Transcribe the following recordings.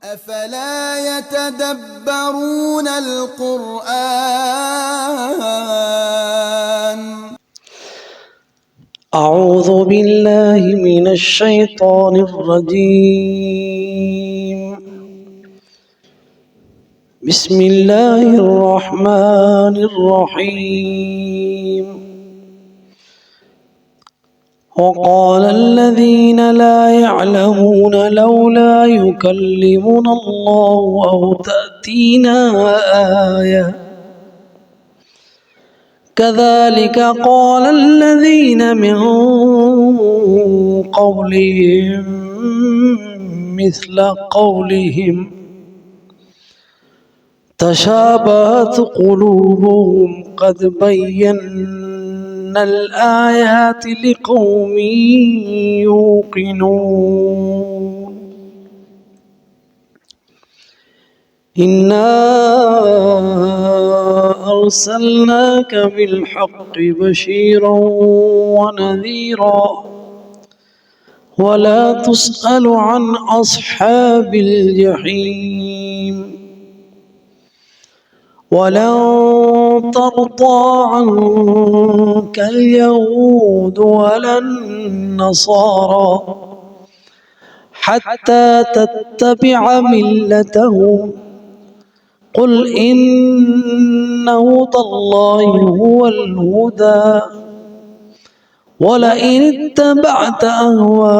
أفلا يتدبرون القرآن أعوذ بالله من الشيطان الرجيم بسم الله الرحمن الرحيم وقال الذين لا يعلمون لولا يكلمنا الله أو تأتينا آية كذلك قال الذين من قبلهم مثل قولهم تشابهت قلوبهم قد بينا الآيات لقوم يوقنون إنا أرسلناك بالحق بشيرا ونذيرا ولا تسأل عن أصحاب الجحيم ولن ترضى عنك اليهود ولا النصارى حتى تتبع ملتهم قل إن هدى الله هو الهدى ولئن اتبعت أهواءهم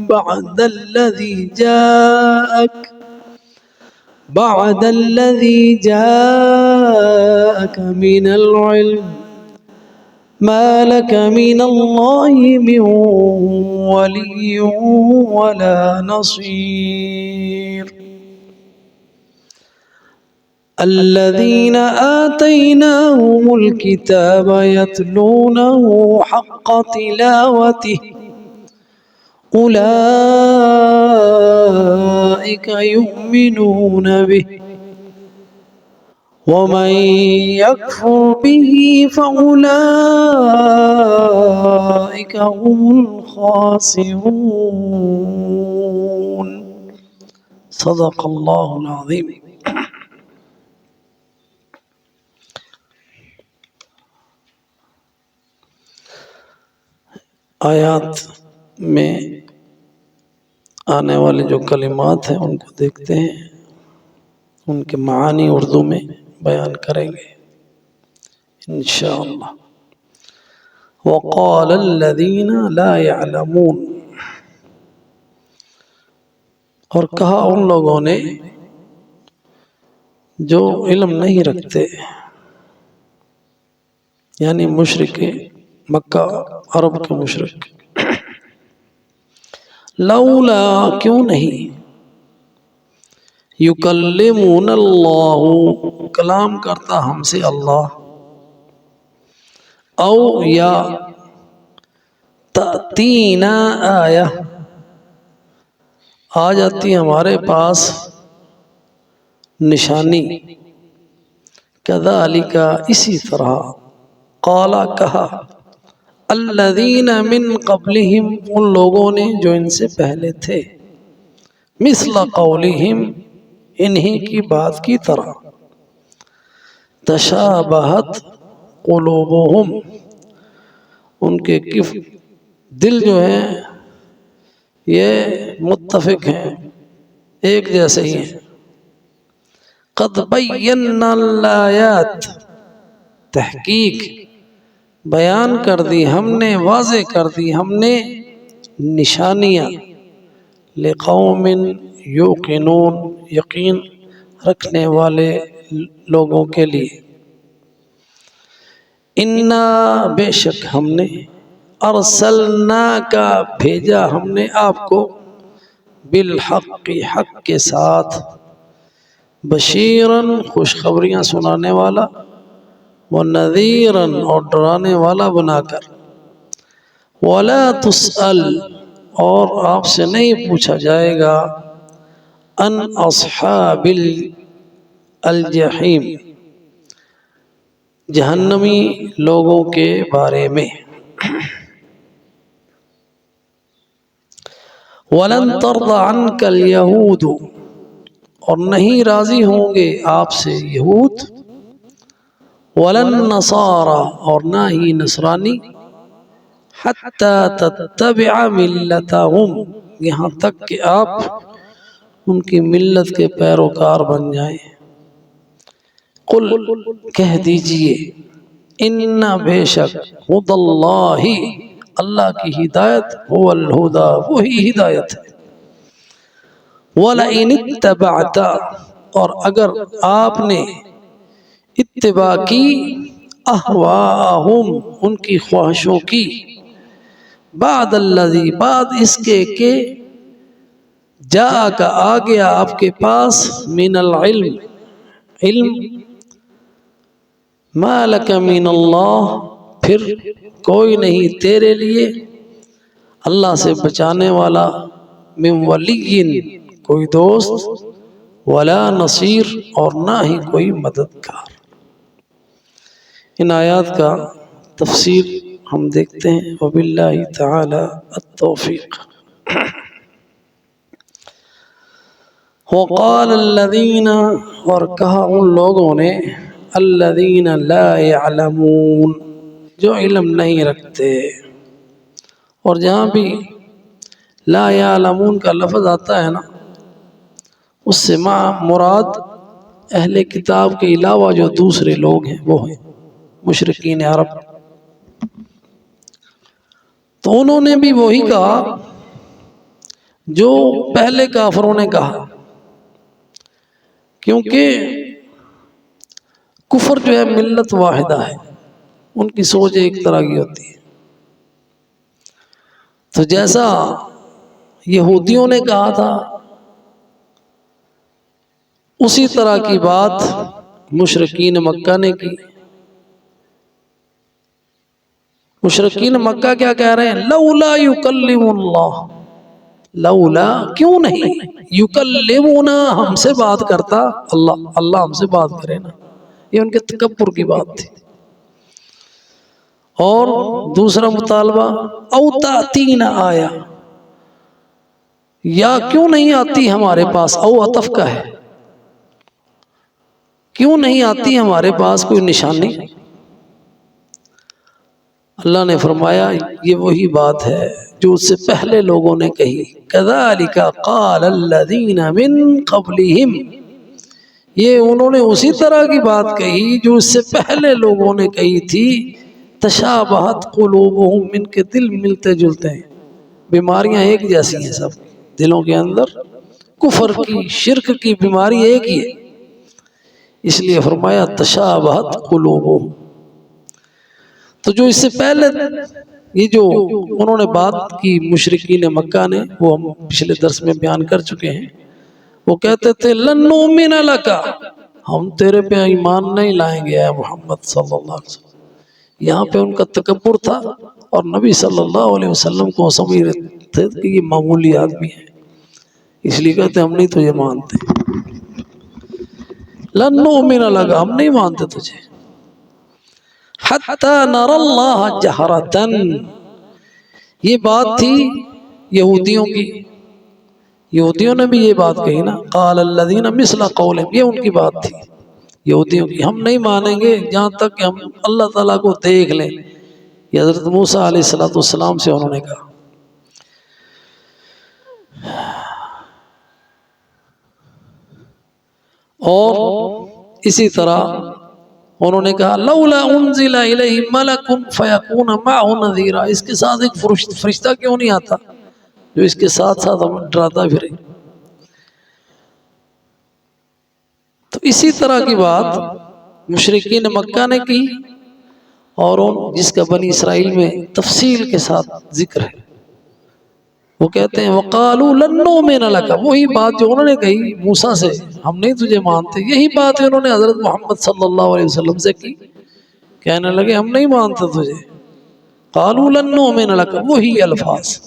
بعد الذي جاءك من العلم ما لك من الله من ولي ولا نصير الذين آتيناهم الكتاب يتلونه حق تلاوته أولئك يؤمنون به ومن يكفر به فأولئك هم الخاسرون صدق الله العظيم. آیات میں آنے والے جو کلمات ہیں ان کو دیکھتے ہیں، ان کے معانی اردو میں بیان کریں گے انشاءاللہ. وقال الذین لا يعلمون، اور کہا ان لوگوں نے جو علم نہیں رکھتے، یعنی مشرک مکہ، عرب کے مشرک، لولا کیوں نہیں، یکلمون اللہ کلام کرتا ہم سے اللہ، او یا تأتینا آیہ آ جاتی ہمارے پاس نشانی، کذالک اسی طرح، قالا کہا، الذین من قبلہم ان لوگوں نے جو ان سے پہلے تھے، مثل قولہم انہی کی بات کی طرح، تشابہت قلوبہم ان کے دل جو ہیں یہ متفق ہیں، ایک جیسے ہی ہیں، قد بینا الآیات تحقیق بیان کر دی ہم نے، واضح کر دی ہم نے نشانیاں، لقوم یوقنون یقین رکھنے والے لوگوں کے لیے، انا بے شک ہم نے، ارسلناک بھیجا ہم نے آپ کو، بالحق حق کے ساتھ، بشیراً خوشخبریاں سنانے والا، وَنَذِيرًا اور ڈرانے والا بنا کر، وَلَا تُسْأَلْ اور آپ سے نہیں پوچھا جائے گا، ان اصحاب الجحیم جہنمی لوگوں کے بارے میں، وَلَن تَرْضَ عَنْكَ الْيَهُودُ، اور نہیں راضی ہوں گے آپ سے یہود، وَلَن نَصَارَ، اور نہ ہی نصرانی، حَتَّى تَتَّبِعَ مِلَّتَهُمْ، یہاں تک کہ آپ ان کی ملت کے پیروکار بن جائیں۔ قل، کہہ دیجئے، ان بے شک، ھدی اللہ، اللہ کی ہدایت، هو الہدا، وہی ہدایت ہے، وَلَئِنِ اتَّبَعْتَ، اور اگر آپ نے اتباع کی، اہواءہم، ان کی خواہشوں کی، بعد الذی، بعد اس کے کہ جاءک، آ گیا آپ کے پاس، من العلم، علم، ما لک من اللہ، پھر کوئی نہیں تیرے لیے اللہ سے بچانے والا، من ولی، کوئی دوست، ولا نصیر، اور نہ ہی کوئی مددگار۔ ان آیات کا تفسیر ہم دیکھتے ہیں، وباللہ تعالی التوفیق۔ وقال الذین، اور کہا ان لوگوں نے، الذین لا يعلمون، جو علم نہیں رکھتے، اور جہاں بھی لا يعلمون کا لفظ آتا ہے نا، اس سے مراد اہل کتاب کے علاوہ جو دوسرے لوگ ہیں وہ ہیں مشرکین عرب۔ تو انہوں نے بھی وہی کہا جو پہلے کافروں نے کہا، کیونکہ کفر جو ہے ملت واحدہ ہے، ان کی سوچ ایک طرح کی ہوتی ہے۔ تو جیسا یہودیوں نے کہا تھا، اسی طرح کی بات مشرکین مکہ نے کی۔ مشرکین مکہ کیا کہہ رہے ہیں؟ لولا یکلم اللہ، لولا، کیوں نہیں، یکلمنا، ہم سے بات کرتا اللہ، اللہ ہم سے بات کرے نا، یہ ان کے تکبر کی بات تھی۔ اور دوسرا مطالبہ، او تاتینا آیا، یا کیوں نہیں آتی ہمارے پاس، او عطف کا ہے، کیوں نہیں آتی ہمارے پاس کوئی نشانی؟ اللہ نے فرمایا یہ وہی بات ہے جو اس سے پہلے لوگوں نے کہی، کذالک قال الذین من قبلہم، یہ انہوں نے اسی طرح کی بات کہی جو اس سے پہلے لوگوں نے کہی تھی، تشابہت قلوبہم، ان کے دل ملتے جلتے ہیں، بیماریاں ایک جیسی ہیں سب دلوں کے اندر، کفر کی، شرک کی بیماری ایک ہی ہے، اس لیے فرمایا تشابہت قلوبہم۔ تو جو اس سے پہلے یہ جو انہوں نے بات کی مشرکین مکہ نے، وہ ہم پچھلے درس میں بیان کر چکے ہیں، وہ کہتے تھے لن نؤمن لک، ہم تیرے پہ ایمان نہیں لائیں گے اے محمد صلی اللہ علیہ وسلم۔ یہاں پہ ان کا تکبر تھا، اور نبی صلی اللہ علیہ وسلم کو سمجھ رہے تھے کہ یہ معمولی آدمی ہے، اس لیے کہتے ہم نہیں تجھے مانتے، لن نؤمن لک، ہم نہیں مانتے تجھے، حتی نر اللہ جہرتاً، یہ بات تھی یہودیوں کی، یہودیوں نے بھی یہ بات کہی نا، قال الذین مثل قولہم، یہ ان کی بات تھی یہودیوں کی، ہم نہیں مانیں گے جہاں تک کہ ہم اللہ تعالیٰ کو دیکھ لیں، یہ حضرت موسیٰ علیہ السلام سے انہوں نے کہا۔ اور اسی طرح انہوں نے کہا لولا انزل الیہ ملک فیکون معہ نذیرا، اس کے ساتھ ایک فرشتہ کیوں نہیں آتا جو اس کے ساتھ ساتھ ہمیں ڈراتا پھرے۔ تو اسی طرح کی بات مشرکین مکہ نے کی، اور جس کا بنی اسرائیل میں تفصیل کے ساتھ ذکر ہے، وہ کہتے ہیں وقالوا لن نؤمن لک، وہی بات جو انہوں نے کہی موسیٰ سے، ہم نہیں تجھے مانتے، یہی بات انہوں نے حضرت محمد صلی اللہ علیہ وسلم سے کی، کہنے لگے ہم نہیں مانتے تجھے، قالوا لن نؤمن لک، وہی الفاظ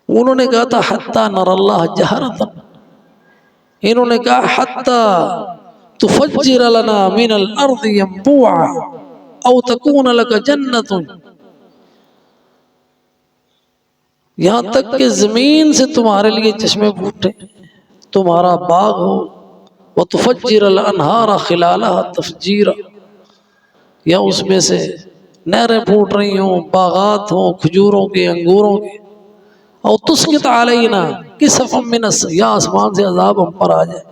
انہوں نے کہا تھا حتی نر اللہ جہرتا، انہوں نے کہا حتی تفجر لنا من الارض ينبوعا او تکون لک جنت، یہاں تک کہ زمین سے تمہارے لیے چشمے پھوٹے، تمہارا باغ ہو، وَتُفَجِّرَ الْأَنْهَارَ خِلَالَهَا تَفْجِيرًا، یا اس میں سے نہریں پھوٹ رہی ہوں، باغات ہوں کھجوروں کے، انگوروں کے، اور تسقط علینا کسفا من السماء، یا آسمان سے عذاب ہم پر آ جائے،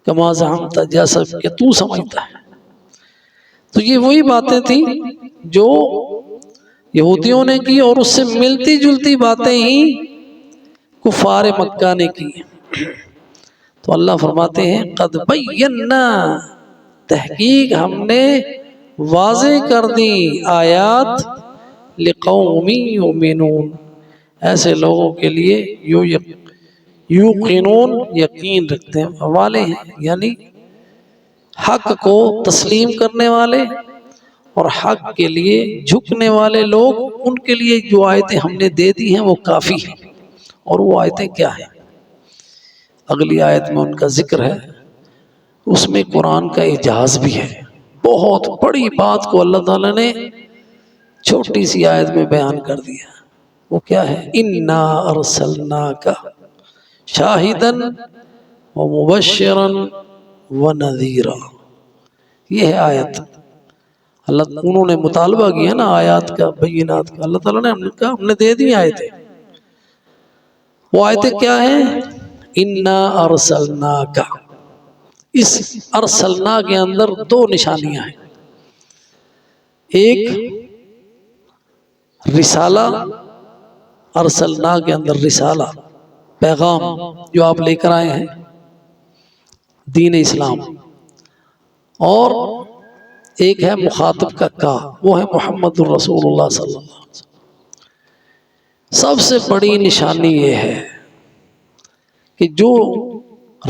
کما زعمت، جیسا کہ تو سمجھتا ہے۔ تو یہ وہی باتیں تھیں جو یہودیوں نے کی، اور اس سے ملتی جلتی باتیں ہی کفار مکہ نے کی۔ تو اللہ فرماتے ہیں قد بینا، تحقیق ہم نے واضح کر دی آیات، لقوم یؤمنون، ایسے لوگوں کے لیے یوقنون، یقین رکھتے ہیں والے ہیں، یعنی حق کو تسلیم کرنے والے اور حق کے لیے جھکنے والے لوگ، ان کے لیے جو آیتیں ہم نے دے دی ہیں وہ کافی ہیں۔ اور وہ آیتیں کیا ہیں؟ اگلی آیت میں ان کا ذکر ہے، اس میں قرآن کا اعجاز بھی ہے، بہت بڑی بات کو اللہ تعالیٰ نے چھوٹی سی آیت میں بیان کر دیا۔ وہ کیا ہے؟ اِنَّا أَرْسَلْنَاكَ شَاهِدًا وَمُبَشِّرًا وَنَذِيرًا، یہ ہے آیت۔ انہوں نے مطالبہ کیا نا آیات کا، بینات کا، اللہ تعالیٰ نے ہم نے دے دی آیتیں۔ وہ آیتیں کیا ہیں؟ اِنَّا أَرْسَلْنَاكَ، اس ارسلنا کے اندر دو نشانیاں ہیں، ایک رسالہ، ارسلنا کے اندر رسالہ، پیغام جو آپ لے کر آئے ہیں، دین اسلام، اور ایک ہے مخاطب کا وہ ہے محمد الرسول اللہ صلی اللہ علیہ وسلم۔ سب سے بڑی نشانی یہ ہے کہ جو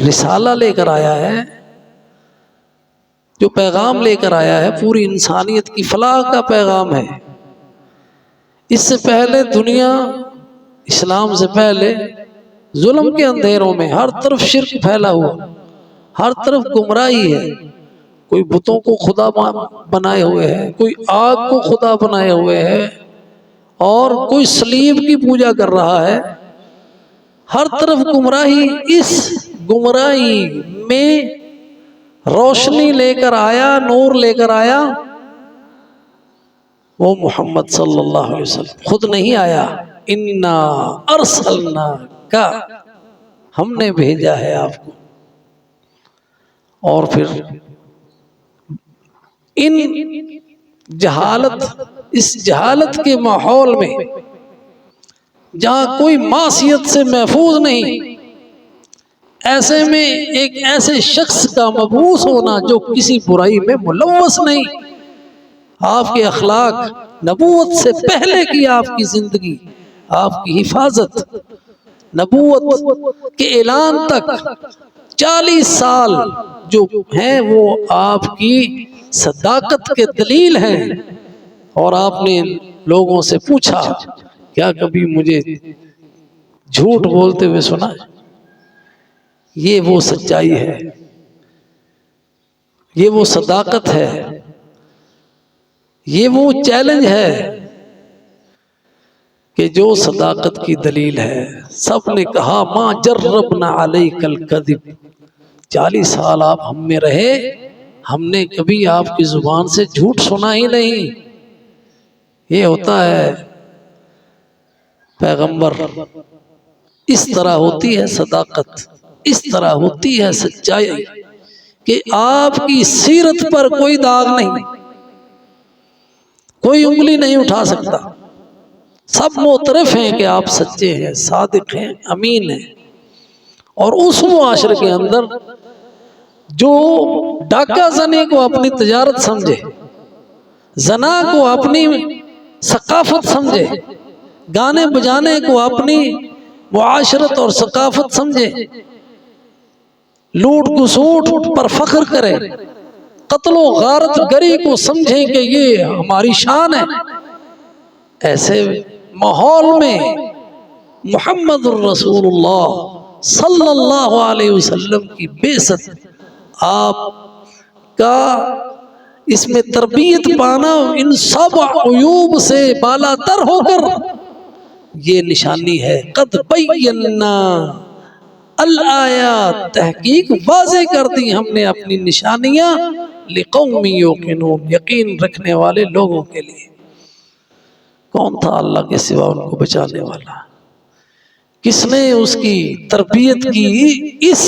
رسالہ لے کر آیا ہے، جو پیغام لے کر آیا ہے، پوری انسانیت کی فلاح کا پیغام ہے۔ اس سے پہلے دنیا، اسلام سے پہلے ظلم کے اندھیروں میں ہر طرف شرک پھیلا ہوا، ہر طرف گمراہی ہے، کوئی بتوں کو خدا بنائے ہوئے ہے، کوئی آگ کو خدا بنائے ہوئے ہے، اور کوئی صلیب کی پوجا کر رہا ہے، ہر طرف گمراہی۔ اس گمراہی میں روشنی لے کر آیا، نور لے کر آیا وہ محمد صلی اللہ علیہ وسلم، خود نہیں آیا۔ اِنَّا أَرْسَلْنَاكَ، ہم نے بھیجا ہے آپ کو۔ اور پھر اس جہالت کے ماحول میں، جہاں کوئی معصیت سے محفوظ نہیں، ایسے میں ایک ایسے شخص کا مبعوث ہونا جو کسی برائی میں ملوث نہیں، آپ کے اخلاق، نبوت سے پہلے کی آپ کی زندگی، آپ کی حفاظت، نبوت کے اعلان تک 40 سال جو ہیں وہ آپ کی صداقت کے دلیل ہیں۔ اور آپ نے لوگوں سے پوچھا کیا کبھی مجھے جھوٹ بولتے ہوئے سنا ہے؟ یہ وہ سچائی ہے، یہ وہ صداقت ہے، یہ وہ چیلنج ہے کہ جو صداقت کی دلیل ہے۔ سب نے کہا ما جربنا علیک الکذب، 40 سال آپ ہم میں رہے، ہم نے کبھی آپ کی زبان سے جھوٹ سنا ہی نہیں۔ یہ ہوتا ہے پیغمبر، اس طرح ہوتی ہے صداقت، اس طرح ہوتی ہے سچائی کہ آپ کی سیرت پر کوئی داغ نہیں، کوئی انگلی نہیں اٹھا سکتا، سب معترف ہیں کہ آپ سچے ہیں، صادق ہیں، امین ہیں۔ اور اس معاشرے کے اندر جو ڈاکہ زنی کو اپنی تجارت سمجھے، زنا کو اپنی ثقافت سمجھے، گانے بجانے کو اپنی معاشرت اور ثقافت سمجھے، لوٹ گسوٹ پر فخر کرے، قتل و غارت گری کو سمجھیں کہ یہ ہماری شان ہے، ایسے ماحول میں محمد الرسول اللہ صلی اللہ علیہ وسلم کی بعثت، آپ کا اس میں تربیت پانا، ان سب عیوب سے بالا تر ہو کر یہ نشانی ہے، قد بینا الآیات، تحقیق واضح کر دی ہم نے اپنی نشانیاں، لقوم یوقنون، یقین رکھنے والے لوگوں کے لیے۔ کون تھا اللہ کے سوا ان کو بچانے والا؟ کس نے اس کی تربیت کی اس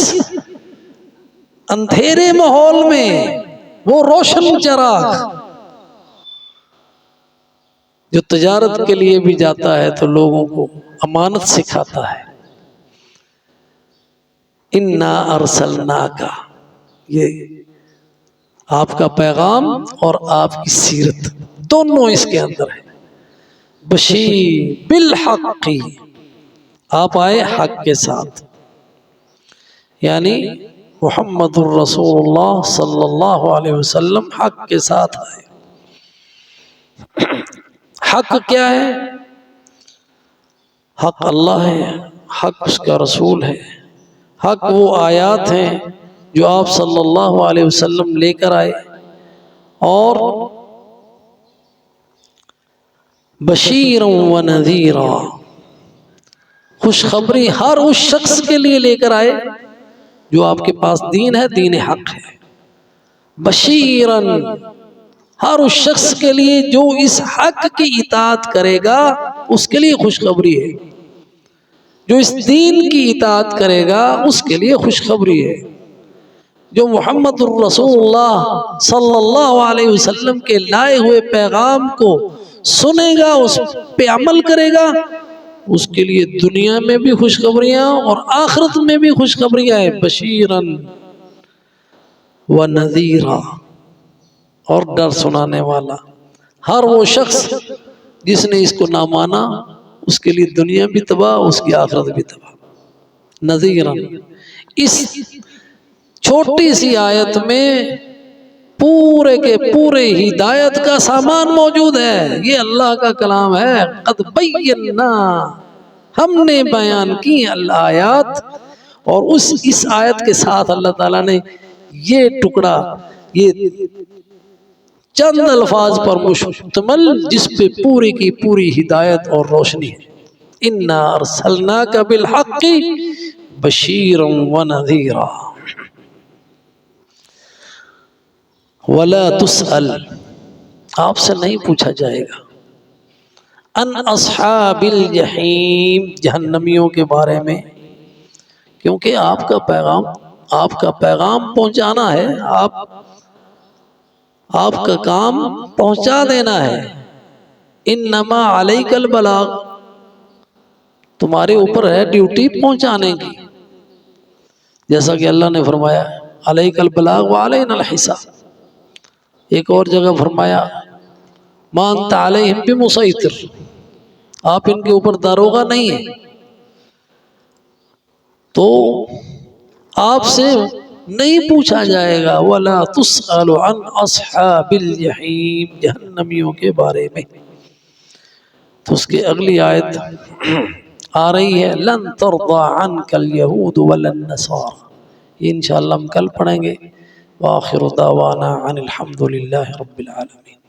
اندھیرے ماحول میں؟ وہ روشن چراغ جو تجارت کے لیے بھی جاتا ہے تو لوگوں کو امانت سکھاتا ہے۔ انا ارسلناک، یہ آپ کا پیغام اور آپ کی سیرت دونوں اس کے اندر ہے۔ بشیر بالحق، آپ آئے حق کے ساتھ، یعنی محمد الرسول اللہ صلی اللہ علیہ وسلم حق کے ساتھ آئے۔ حق کیا ہے؟ حق اللہ ہے، حق اس کا رسول ہے، حق وہ آیات ہیں جو آپ صلی اللہ علیہ وسلم لے کر آئے، اور بشیرا و نذیرا، خوشخبری ہر اس شخص کے لیے لے کر آئے جو آپ کے پاس دین ہے، دین حق ہے۔ بشیرن، ہر اس شخص کے لیے جو اس حق کی اطاعت کرے گا اس کے لیے خوشخبری ہے، جو اس دین کی اطاعت کرے گا اس کے لیے خوشخبری ہے، جو محمد الرسول اللہ صلی اللہ علیہ وسلم کے لائے ہوئے پیغام کو سنے گا، اس پہ عمل کرے گا، اس کے لیے دنیا میں بھی خوشخبریاں اور آخرت میں بھی خوشخبریاں ہیں۔ بشیرن و نذیرا، اور ڈر سنانے والا۔ ہر وہ شخص جس نے اس کو نہ مانا اس کے لیے دنیا بھی تباہ، اس کی آخرت بھی تباہ۔ نذیرن، اس چھوٹی سی آیت میں پورے کے پورے ہدایت کا سامان موجود ہے۔ یہ اللہ کا کلام ہے۔ قد بینا، ہم نے بیان کی الآیات، اور اس آیت کے ساتھ اللہ تعالیٰ نے یہ ٹکڑا، یہ چند الفاظ پر مشتمل جس پہ پوری کی پوری ہدایت اور روشنی ہے۔ انا ارسلناک بالحق بشیرا ونذیرا ولا تسأل، آپ سے نہیں پوچھا جائے گا، ان اصحاب الجحیم، جہنمیوں کے بارے میں، کیونکہ آپ کا پیغام پہنچانا ہے، آپ کا کام پہنچا دینا ہے۔ انما علیک البلاغ، تمہارے اوپر ہے ڈیوٹی پہنچانے کی، جیسا کہ اللہ نے فرمایا علیک البلاغ وعلینا الحساب۔ ایک اور جگہ فرمایا ما انت علیہم بمسیطر، آپ ان کے اوپر داروغہ نہیں ہیں، تو آپ سے نہیں پوچھا جائے گا۔ وَلَا تُسْأَلُ عَنْ أَصْحَابِ الْجَحِيمِ، جہنمیوں کے بارے میں۔ تو اس کی اگلی آیت آ رہی ہے لَن تَرْضَى عَنْكَ الْيَهُودُ وَلَا النَّصَارَى، یہ انشاءاللہ ہم کل پڑھیں گے۔ وآخر دعوانا عن الحمد للہ رب العالمین۔